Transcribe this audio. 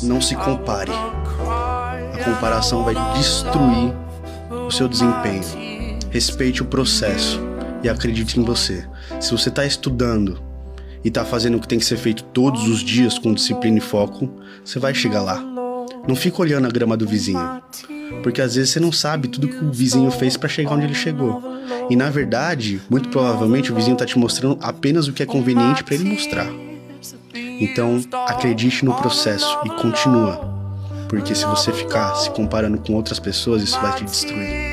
Não se compare. A comparação vai destruir o seu desempenho. Respeite o processo e acredite em você. Se você está estudando e está fazendo o que tem que ser feito todos os dias com disciplina e foco, você vai chegar lá. Não fica olhando a grama do vizinho, porque às vezes você não sabe tudo que o vizinho fez para chegar onde ele chegou. E na verdade, muito provavelmente o vizinho está te mostrando apenas o que é conveniente para ele mostrar. Então, acredite no processo e continua, porque se você ficar se comparando com outras pessoas, isso vai te destruir.